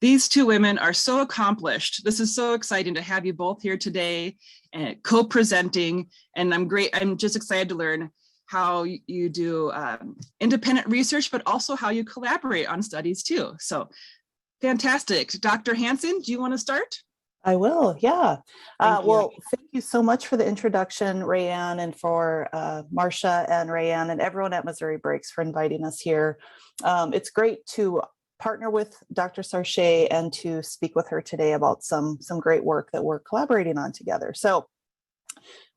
These two women are so accomplished. This is so exciting to have you both here today and co-presenting. And I'm just excited to learn how you do independent research, but also how you collaborate on studies too. So fantastic. Dr. Hanson, do you want to start? I will, yeah. Well, thank you so much for the introduction, Rayanne, and for Marcia and Rayanne and everyone at Missouri Breaks for inviting us here. It's great to partner with Dr. Sarche and to speak with her today about some great work that we're collaborating on together. So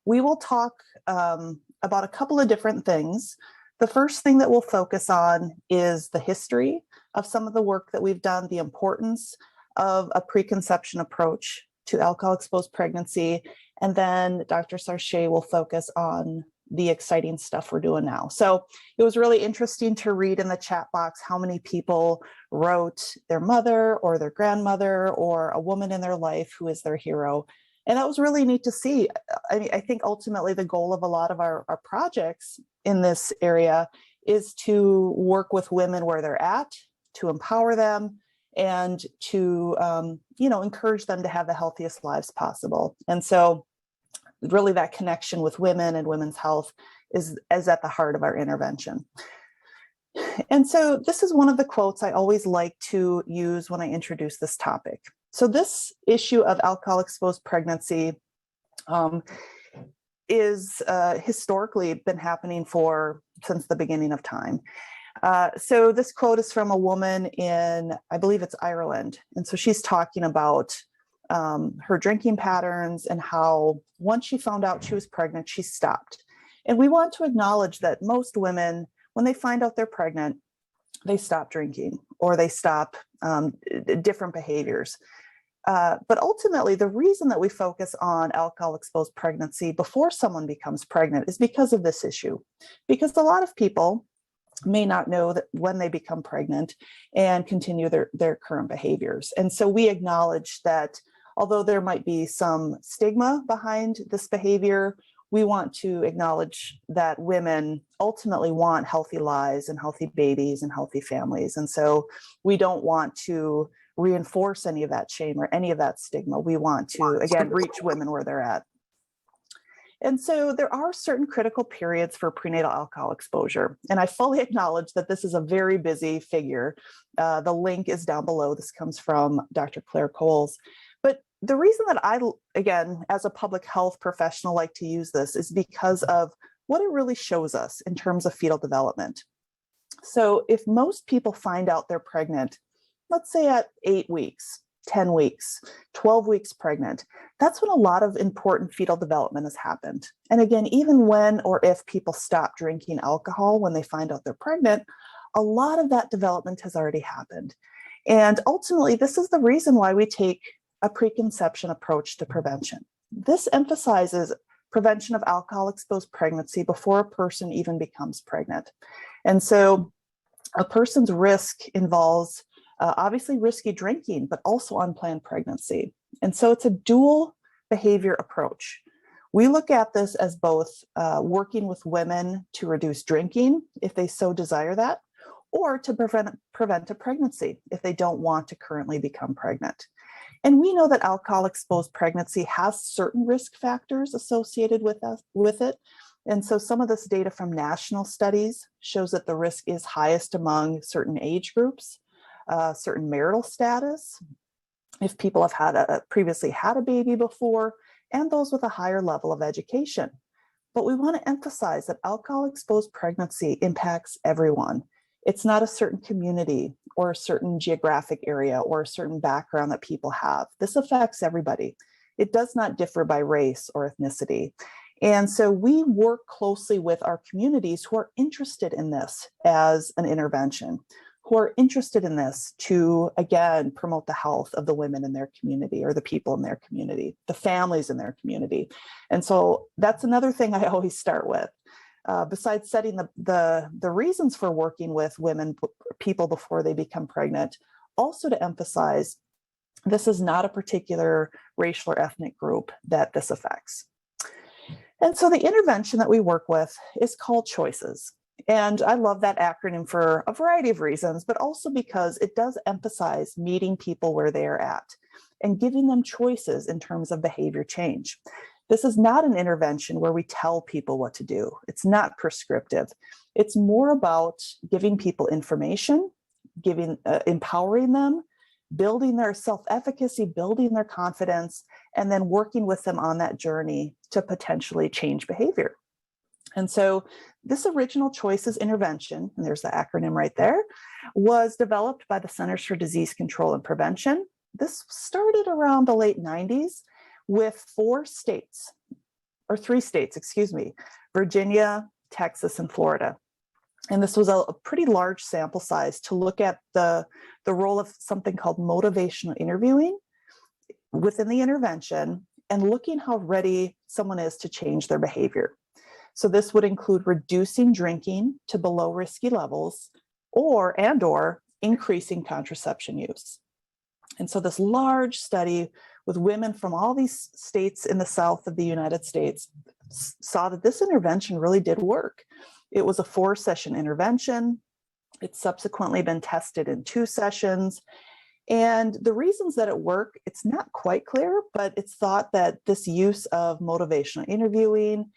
we will talk about a couple of different things. The first thing that we'll focus on is the history of some of the work that we've done, the importance of a preconception approach to alcohol-exposed pregnancy. And then Dr. Sarche will focus on the exciting stuff we're doing now. So it was really interesting to read in the chat box how many people wrote their mother or their grandmother or a woman in their life who is their hero. And that was really neat to see. I think ultimately the goal of a lot of our projects in this area is to work with women where they're at, to empower them, and to encourage them to have the healthiest lives possible. And so really that connection with women and women's health is at the heart of our intervention. And so this is one of the quotes I always like to use when I introduce this topic. So this issue of alcohol-exposed pregnancy is historically been happening since the beginning of time. So this quote is from a woman in, I believe it's Ireland. And so she's talking about her drinking patterns and how once she found out she was pregnant, she stopped. And we want to acknowledge that most women, when they find out they're pregnant, they stop drinking or they stop different behaviors. But ultimately, the reason that we focus on alcohol-exposed pregnancy before someone becomes pregnant is because of this issue. Because a lot of people may not know that when they become pregnant and continue their current behaviors. And so we acknowledge that although there might be some stigma behind this behavior, we want to acknowledge that women ultimately want healthy lives and healthy babies and healthy families. And so we don't want to reinforce any of that shame or any of that stigma. We want to, again, reach women where they're at. And so there are certain critical periods for prenatal alcohol exposure. And I fully acknowledge that this is a very busy figure. The link is down below. This comes from Dr. Claire Coles. But the reason that I, again, as a public health professional, like to use this is because of what it really shows us in terms of fetal development. So if most people find out they're pregnant, let's say at 8 weeks, 10 weeks, 12 weeks pregnant, that's when a lot of important fetal development has happened. And again, even when or if people stop drinking alcohol when they find out they're pregnant, a lot of that development has already happened. And ultimately, this is the reason why we take a preconception approach to prevention. This emphasizes prevention of alcohol-exposed pregnancy before a person even becomes pregnant. And so a person's risk involves obviously risky drinking, but also unplanned pregnancy. And so it's a dual behavior approach. We look at this as both working with women to reduce drinking if they so desire that, or to prevent a pregnancy if they don't want to currently become pregnant. And we know that alcohol-exposed pregnancy has certain risk factors associated with it. And so some of this data from national studies shows that the risk is highest among certain age groups, certain marital status, if people have previously had a baby before, and those with a higher level of education. But we want to emphasize that alcohol-exposed pregnancy impacts everyone. It's not a certain community or a certain geographic area or a certain background that people have. This affects everybody. It does not differ by race or ethnicity. And so we work closely with our communities who are interested in this as an intervention, who are interested in this to, again, promote the health of the women in their community or the people in their community, the families in their community. And so that's another thing I always start with. Besides setting the reasons for working with people before they become pregnant, also to emphasize this is not a particular racial or ethnic group that this affects. And so the intervention that we work with is called choices. And I love that acronym for a variety of reasons, but also because it does emphasize meeting people where they are at and giving them choices in terms of behavior change. This is not an intervention where we tell people what to do. It's not prescriptive. It's more about giving people information, empowering them, building their self-efficacy, building their confidence, and then working with them on that journey to potentially change behavior. And so this original choices intervention, and there's the acronym right there, was developed by the Centers for Disease Control and Prevention. This started around the late 90s with 3 states, Virginia, Texas, and Florida. And this was a pretty large sample size to look at the role of something called motivational interviewing within the intervention and looking how ready someone is to change their behavior. So this would include reducing drinking to below risky levels or increasing contraception use. And so this large study with women from all these states in the South of the United States saw that this intervention really did work. It was a 4-session intervention. It's subsequently been tested in 2 sessions. And the reasons that it worked, it's not quite clear, but it's thought that this use of motivational interviewing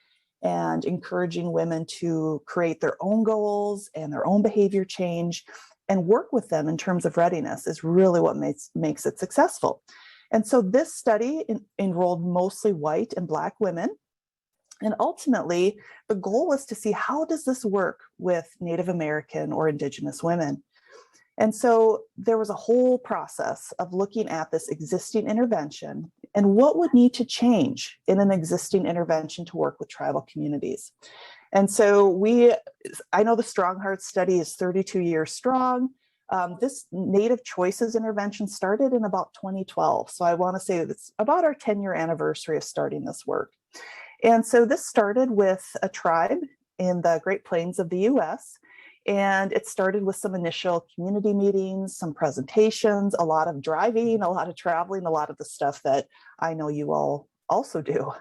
and encouraging women to create their own goals and their own behavior change and work with them in terms of readiness is really what makes it successful. And so this study enrolled mostly white and Black women. And ultimately, the goal was to see how does this work with Native American or Indigenous women. And so there was a whole process of looking at this existing intervention and what would need to change in an existing intervention to work with tribal communities. And so I know the Strong Heart study is 32 years strong. This Native Choices intervention started in about 2012. So I want to say it's about our 10-year anniversary of starting this work. And so this started with a tribe in the Great Plains of the US. And it started with some initial community meetings, some presentations, a lot of driving, a lot of traveling, a lot of the stuff that I know you all also do.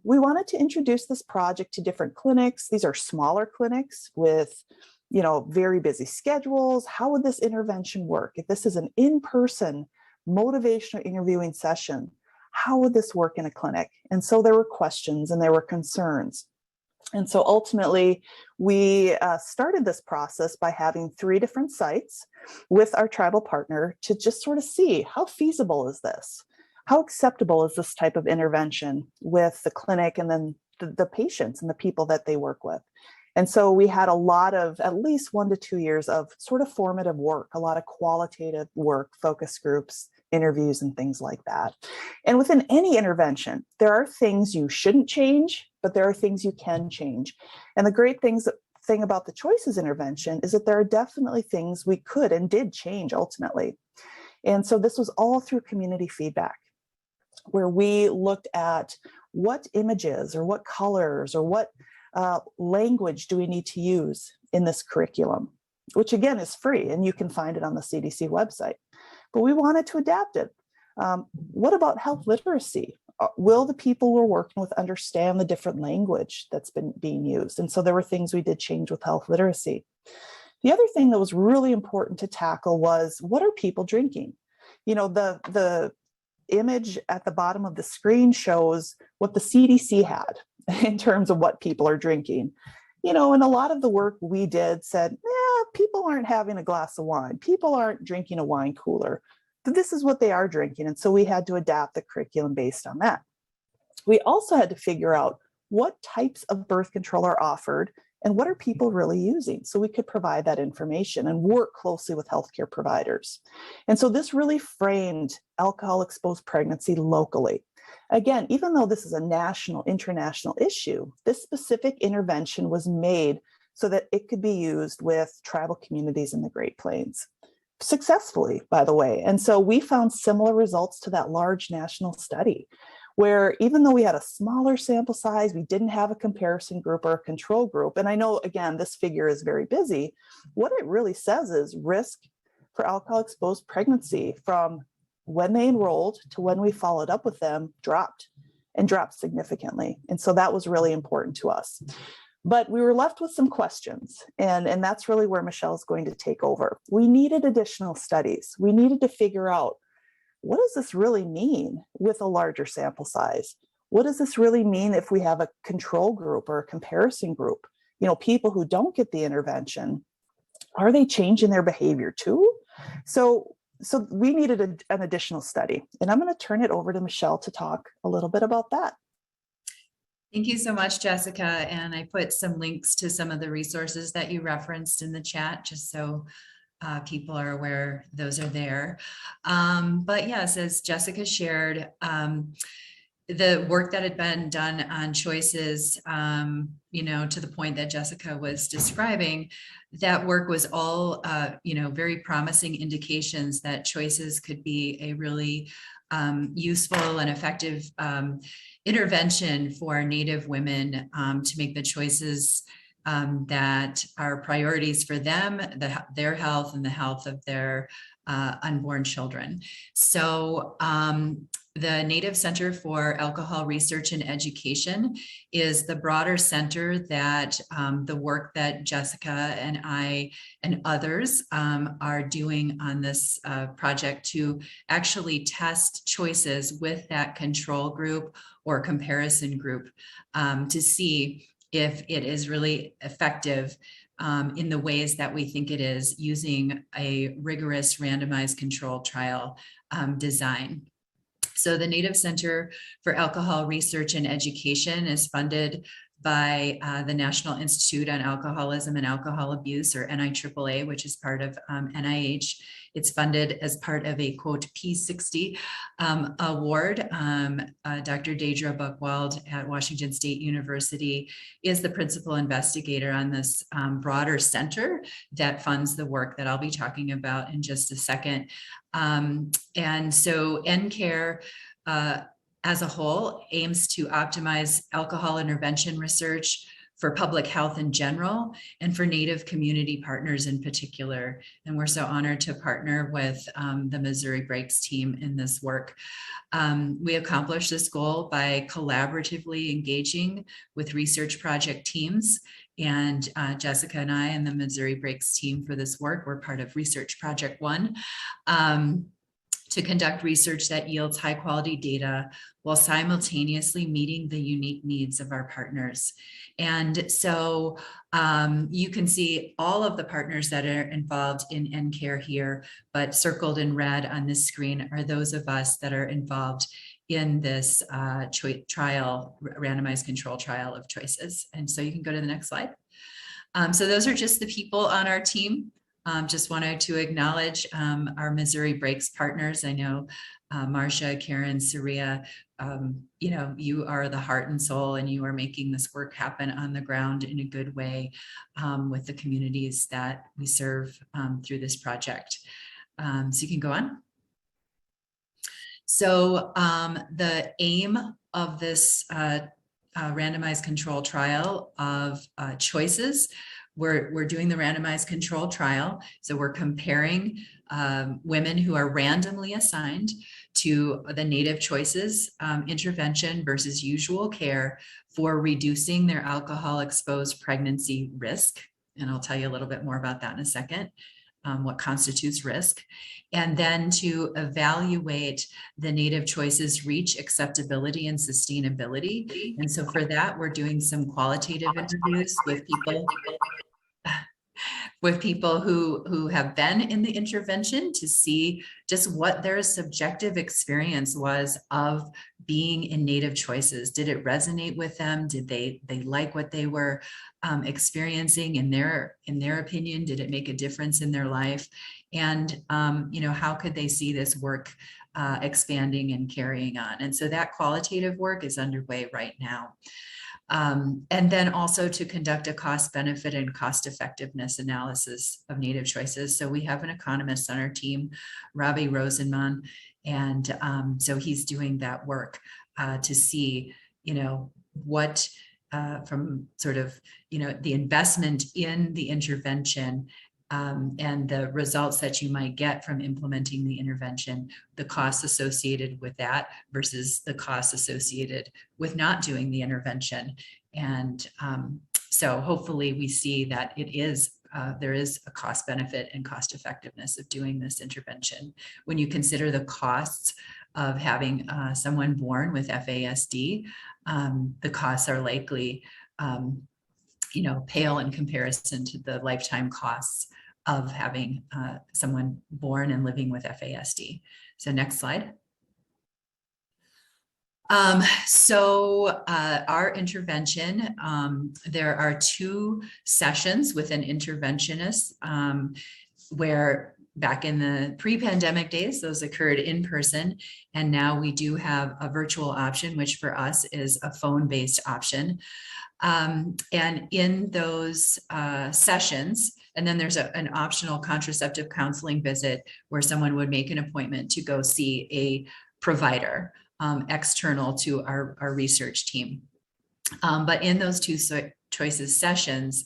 We wanted to introduce this project to different clinics. These are smaller clinics with, very busy schedules. How would this intervention work? If this is an in-person motivational interviewing session, how would this work in a clinic? And so there were questions and there were concerns. And so ultimately, we started this process by having 3 different sites with our tribal partner to just sort of see how feasible is this? How acceptable is this type of intervention with the clinic and then the patients and the people that they work with? And so we had a lot of at least 1 to 2 years of sort of formative work, a lot of qualitative work, focus groups, interviews, and things like that. And within any intervention, there are things you shouldn't change, but there are things you can change. And the great thing about the choices intervention is that there are definitely things we could and did change ultimately. And so this was all through community feedback, where we looked at what images or what colors or what language do we need to use in this curriculum, which again is free and you can find it on the CDC website. But we wanted to adapt it. What about health literacy? Will the people we're working with understand the different language that's been being used? And so there were things we did change with health literacy. The other thing that was really important to tackle was, what are people drinking? The image at the bottom of the screen shows what the CDC had in terms of what people are drinking. And a lot of the work we did said, people aren't having a glass of wine. People aren't drinking a wine cooler. But this is what they are drinking. And so we had to adapt the curriculum based on that. We also had to figure out what types of birth control are offered and what are people really using, so we could provide that information and work closely with healthcare providers. And so this really framed alcohol-exposed pregnancy locally. Again, even though this is a national, international issue, this specific intervention was made so that it could be used with tribal communities in the Great Plains. Successfully, by the way. And so we found similar results to that large national study, where even though we had a smaller sample size, we didn't have a comparison group or a control group. And I know, again, this figure is very busy. What it really says is risk for alcohol-exposed pregnancy from when they enrolled to when we followed up with them dropped significantly. And so that was really important to us. But we were left with some questions, and that's really where Michelle's going to take over. We needed additional studies. We needed to figure out, what does this really mean with a larger sample size? What does this really mean if we have a control group or a comparison group? You know, people who don't get the intervention, are they changing their behavior too? So we needed an additional study, and I'm going to turn it over to Michelle to talk a little bit about that. Thank you so much, Jessica. And I put some links to some of the resources that you referenced in the chat, just so people are aware those are there. But yes, as Jessica shared, the work that had been done on choices, you know, to the point that Jessica was describing, that work was all, you know, very promising indications that choices could be a really useful and effective intervention for Native women to make the choices that are priorities for them, their health and the health of their unborn children. So the Native Center for Alcohol Research and Education is the broader center that the work that Jessica and I and others are doing on this project to actually test choices with that control group or comparison group to see if it is really effective in the ways that we think it is, using a rigorous randomized control trial design. So the Native Center for Alcohol Research and Education is funded by the National Institute on Alcoholism and Alcohol Abuse, or NIAAA, which is part of NIH. It's funded as part of a, quote, P60 award. Dr. Deidre Buchwald at Washington State University is the principal investigator on this broader center that funds the work that I'll be talking about in just a second. And so NCARE as a whole aims to optimize alcohol intervention research for public health in general and for Native community partners in particular. And we're so honored to partner with the Missouri Breaks team in this work. We accomplish this goal by collaboratively engaging with research project teams. And Jessica and I and the Missouri Breaks team for this work, we're part of Research Project One, to conduct research that yields high quality data while simultaneously meeting the unique needs of our partners. And so you can see all of the partners that are involved in NCARE here, but circled in red on this screen are those of us that are involved in this trial, randomized control trial of choices. And so you can go to the next slide. So those are just the people on our team. Just wanted to acknowledge our Missouri Breaks partners. I know Marcia, Karen, Saria, you know, you are the heart and soul, and you are making this work happen on the ground in a good way with the communities that we serve through this project. So you can go on. So the aim of this randomized control trial of choices, we're doing the randomized control trial. So we're comparing women who are randomly assigned to the Native Choices intervention versus usual care for reducing their alcohol exposed pregnancy risk. And I'll tell you a little bit more about that in a second. What constitutes risk, and then to evaluate the Native Choices reach, acceptability, and sustainability. And so for that, we're doing some qualitative interviews with people who have been in the intervention to see just what their subjective experience was of being in Native Choices. Did it resonate with them? Did they like what they were experiencing in their opinion? Did it make a difference in their life? And you know, how could they see this work expanding and carrying on? And so that qualitative work is underway right now. And then also to conduct a cost benefit and cost effectiveness analysis of Native Choices. So we have an economist on our team, Robbie Rosenman, and so he's doing that work to see, you know, what from sort of, you know, the investment in the intervention and the results that you might get from implementing the intervention, the costs associated with that versus the costs associated with not doing the intervention. And So hopefully we see that there is a cost benefit and cost effectiveness of doing this intervention. When you consider the costs of having someone born with FASD, the costs are likely pale in comparison to the lifetime costs of having someone born and living with FASD. So next slide. Our intervention, there are 2 sessions with an interventionist where back in the pre-pandemic days, those occurred in person. And now we do have a virtual option, which for us is a phone-based option. And in those sessions, and then there's an optional contraceptive counseling visit where someone would make an appointment to go see a provider external to our research team. But in those 2 choices sessions,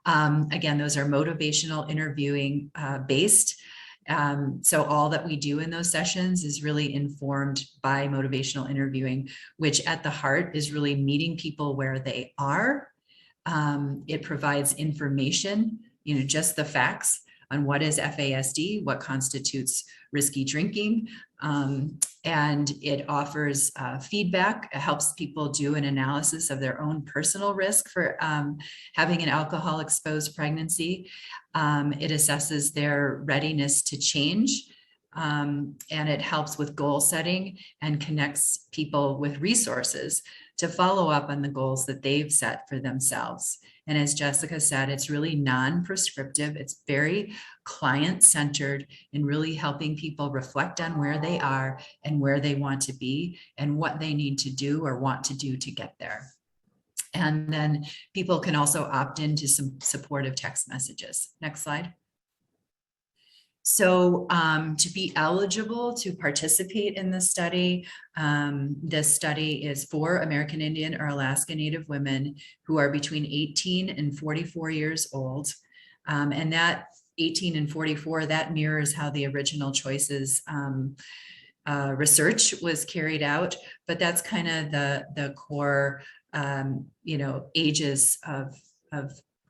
again, those are motivational interviewing based. So all that we do in those sessions is really informed by motivational interviewing, which at the heart is really meeting people where they are. It provides information, just the facts on what is FASD, what constitutes risky drinking, and it offers feedback. It helps people do an analysis of their own personal risk for having an alcohol-exposed pregnancy. It assesses their readiness to change, and it helps with goal setting and connects people with resources to follow up on the goals that they've set for themselves. And as Jessica said, it's really non-prescriptive. It's very client-centered in really helping people reflect on where they are and where they want to be and what they need to do or want to do to get there. And then people can also opt into some supportive text messages. Next slide. So to be eligible to participate in the study, this study is for American Indian or Alaska Native women who are between 18 and 44 years old. And that 18 and 44, that mirrors how the original choices research was carried out, but that's kind of the core, ages of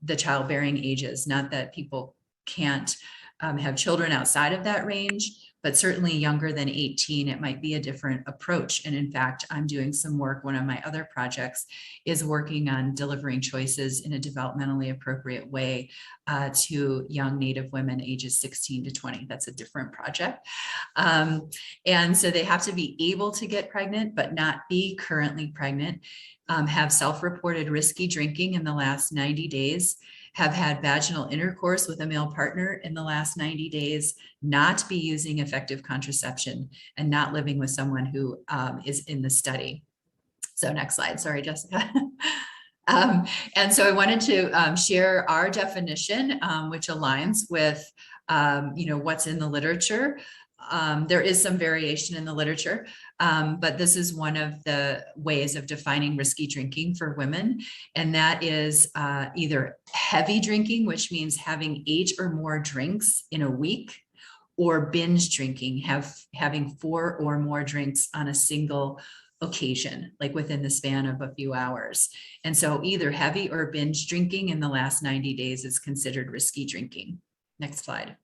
the childbearing ages. Not that people can't have children outside of that range, but certainly younger than 18, it might be a different approach. And in fact, I'm doing some work. One of my other projects is working on delivering choices in a developmentally appropriate way to young Native women ages 16 to 20. That's a different project. And so they have to be able to get pregnant, but not be currently pregnant, have self-reported risky drinking in the last 90 days, have had vaginal intercourse with a male partner in the last 90 days, not be using effective contraception, and not living with someone who is in the study. So next slide, sorry, Jessica. And so I wanted to share our definition, which aligns with what's in the literature. There is some variation in the literature, but this is one of the ways of defining risky drinking for women. And that is either heavy drinking, which means having 8 or more drinks in a week, or binge drinking, having 4 or more drinks on a single occasion, like within the span of a few hours. And so either heavy or binge drinking in the last 90 days is considered risky drinking. Next slide.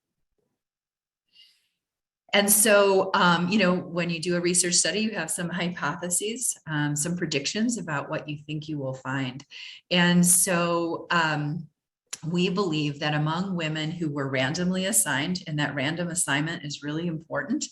And so, when you do a research study, you have some hypotheses, some predictions about what you think you will find. And so we believe that among women who were randomly assigned, and that random assignment is really important,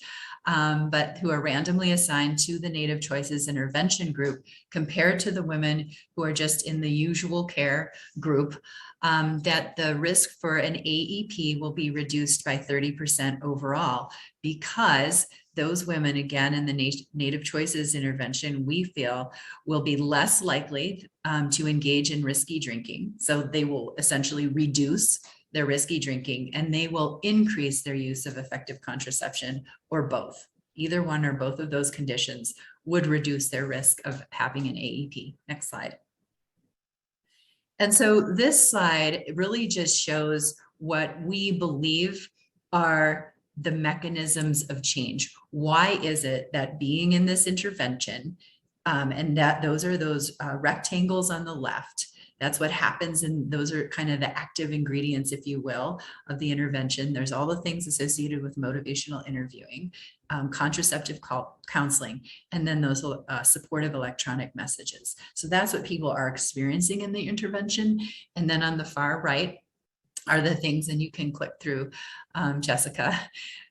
but who are randomly assigned to the Native Choices Intervention group compared to the women who are just in the usual care group, that the risk for an AEP will be reduced by 30% overall, because those women, again, in the Native Choices Intervention, we feel will be less likely to engage in risky drinking. So they will essentially reduce their risky drinking, and they will increase their use of effective contraception, or both. Either one or both of those conditions would reduce their risk of having an AEP. Next slide. And so this slide really just shows what we believe are the mechanisms of change. Why is it that being in this intervention, and that those are those rectangles on the left, That's what happens. And those are kind of the active ingredients, if you will, of the intervention. There's all the things associated with motivational interviewing, contraceptive counseling, and then those supportive electronic messages. So that's what people are experiencing in the intervention. And then on the far right are the things, and you can click through, Jessica,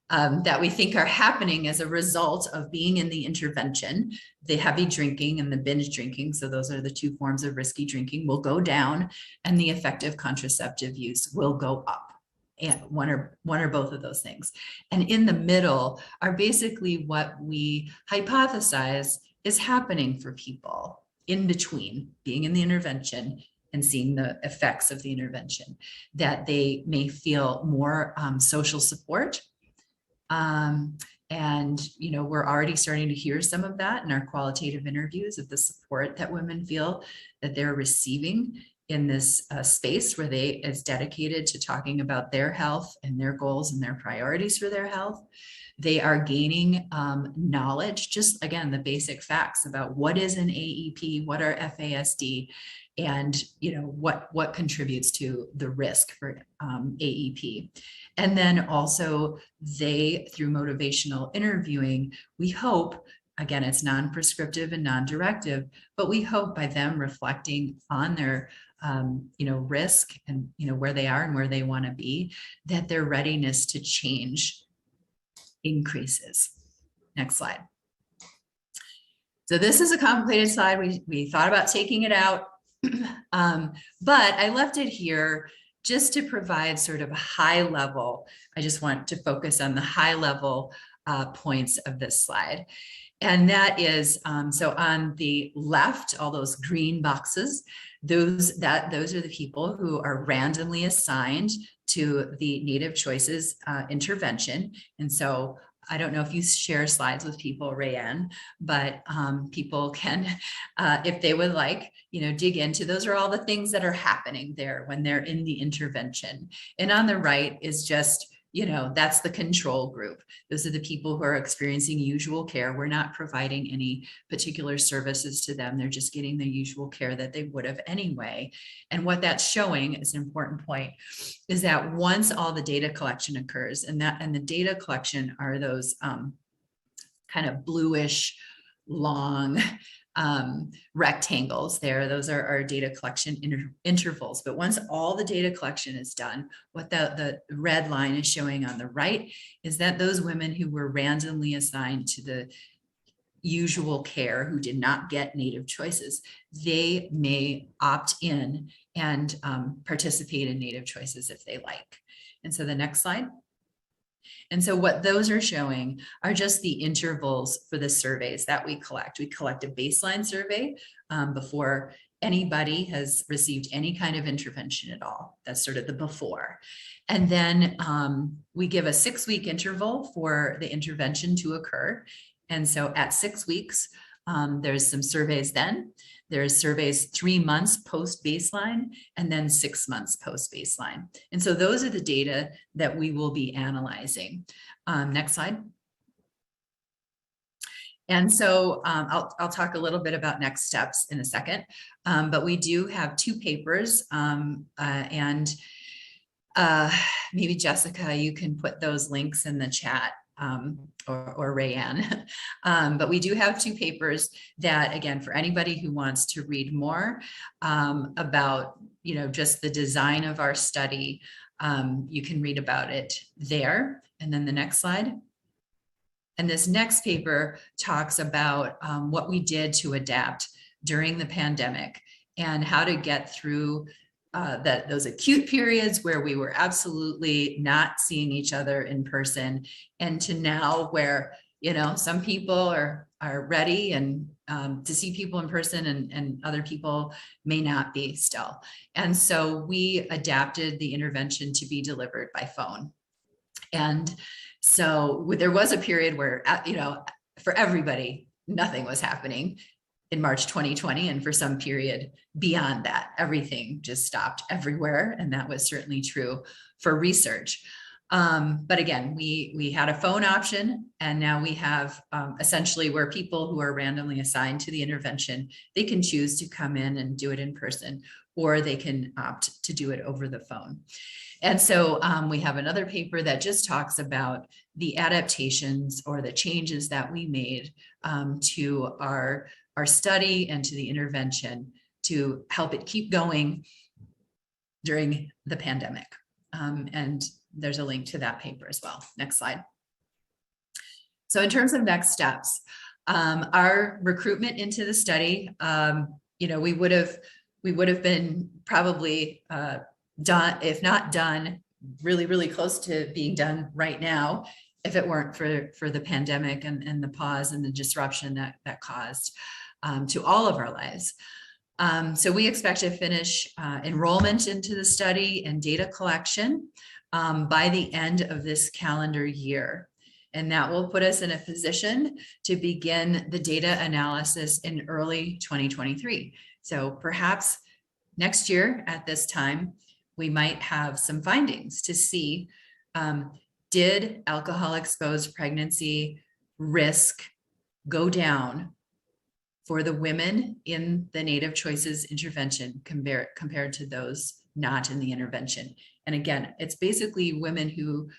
that we think are happening as a result of being in the intervention. The heavy drinking and the binge drinking, so those are the two forms of risky drinking, will go down, and the effective contraceptive use will go up. And one or both of those things. And in the middle are basically what we hypothesize is happening for people in between being in the intervention and seeing the effects of the intervention, that they may feel more social support. And, you know, we're already starting to hear some of that in our qualitative interviews of the support that women feel that they're receiving in this space where they is dedicated to talking about their health and their goals and their priorities for their health. They are gaining knowledge, just again, the basic facts about what is an AEP, what are FASD, and you know what contributes to the risk for AEP. And then also they, through motivational interviewing, we hope, again, it's non-prescriptive and non-directive, but we hope by them reflecting on their you know, risk and, you know, where they are and where they want to be, that their readiness to change increases. Next slide. So this is a complicated slide. We thought about taking it out, but I left it here just to provide sort of a high level. I just want to focus on the high level points of this slide. And that is, so on the left, all those green boxes, those are the people who are randomly assigned to the Native Choices intervention. And so I don't know if you share slides with people, Rayanne, but people can, if they would like, you know, dig into, those are all the things that are happening there when they're in the intervention. And on the right is just, you know, that's the control group. Those are the people who are experiencing usual care. We're not providing any particular services to them. They're just getting the usual care that they would have anyway. And what that's showing is an important point, is that once all the data collection occurs, and the data collection are those kind of bluish, long rectangles there. Those are our data collection intervals. But once all the data collection is done, what the red line is showing on the right is that those women who were randomly assigned to the usual care, who did not get Native Choices, they may opt in and participate in Native Choices if they like. And so the next slide. And so what those are showing are just the intervals for the surveys that we collect. We collect a baseline survey before anybody has received any kind of intervention at all. That's sort of the before. And then we give a 6-week interval for the intervention to occur. And so at 6 weeks, there's some surveys then. There's surveys 3 months post baseline and then 6 months post baseline. And so those are the data that we will be analyzing. Next slide. And so I'll talk a little bit about next steps in a second, but we do have 2 papers and maybe Jessica, you can put those links in the chat. Or Rayanne, but we do have 2 papers that, again, for anybody who wants to read more about, you know, just the design of our study, you can read about it there. And then the next slide. And this next paper talks about what we did to adapt during the pandemic and how to get through those acute periods where we were absolutely not seeing each other in person, and to now where, you know, some people are ready and to see people in person and other people may not be still. And so we adapted the intervention to be delivered by phone. And so there was a period where, you know, for everybody, nothing was happening in March 2020, and for some period beyond that, everything just stopped everywhere, and that was certainly true for research. But again, we had a phone option, and now we have essentially where people who are randomly assigned to the intervention, they can choose to come in and do it in person, or they can opt to do it over the phone. And so we have another paper that just talks about the adaptations or the changes that we made to our study and to the intervention to help it keep going during the pandemic. And there's a link to that paper as well. Next slide. So in terms of next steps, our recruitment into the study, we would have been probably done, if not done, really, really close to being done right now, if it weren't for the pandemic and the pause and the disruption that caused to all of our lives. So we expect to finish enrollment into the study and data collection by the end of this calendar year. And that will put us in a position to begin the data analysis in early 2023. So perhaps next year at this time, we might have some findings to see, did alcohol-exposed pregnancy risk go down for the women in the Native Choices intervention compared to those not in the intervention. And again, it's basically women who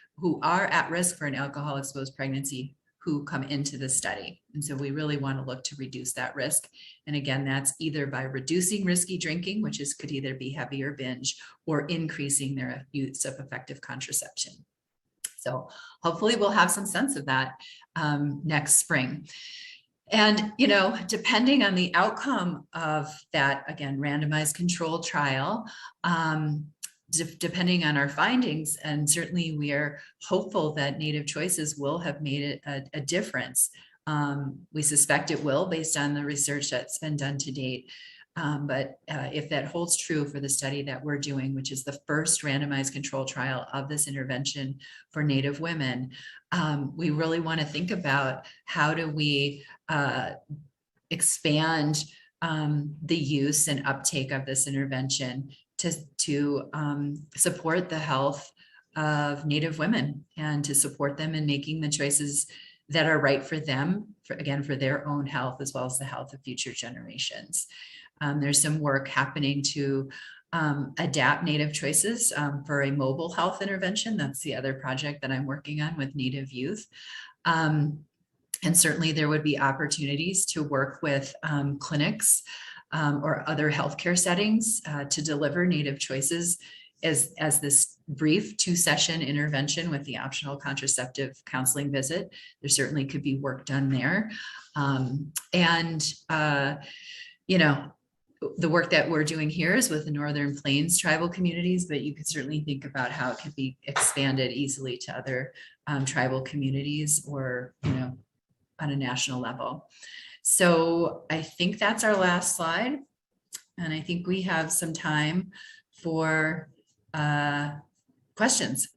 are at risk for an alcohol-exposed pregnancy who come into the study. And so we really want to look to reduce that risk. And again, that's either by reducing risky drinking, which could either be heavy or binge, or increasing their use of effective contraception. So hopefully we'll have some sense of that next spring. And, depending on the outcome of that, again, randomized controlled trial, depending on our findings, and certainly we are hopeful that Native Choices will have made a difference. We suspect it will based on the research that's been done to date. But if that holds true for the study that we're doing, which is the first randomized control trial of this intervention for Native women, we really want to think about how do we expand the use and uptake of this intervention to support the health of Native women and to support them in making the choices that are right for them, for their own health, as well as the health of future generations. There's some work happening to adapt Native Choices for a mobile health intervention. That's the other project that I'm working on with Native youth. And certainly there would be opportunities to work with clinics or other healthcare settings to deliver Native Choices as this brief 2-session intervention with the optional contraceptive counseling visit. There certainly could be work done there. The work that we're doing here is with the Northern Plains tribal communities, but you could certainly think about how it could be expanded easily to other tribal communities or, on a national level. So I think that's our last slide. And I think we have some time for questions.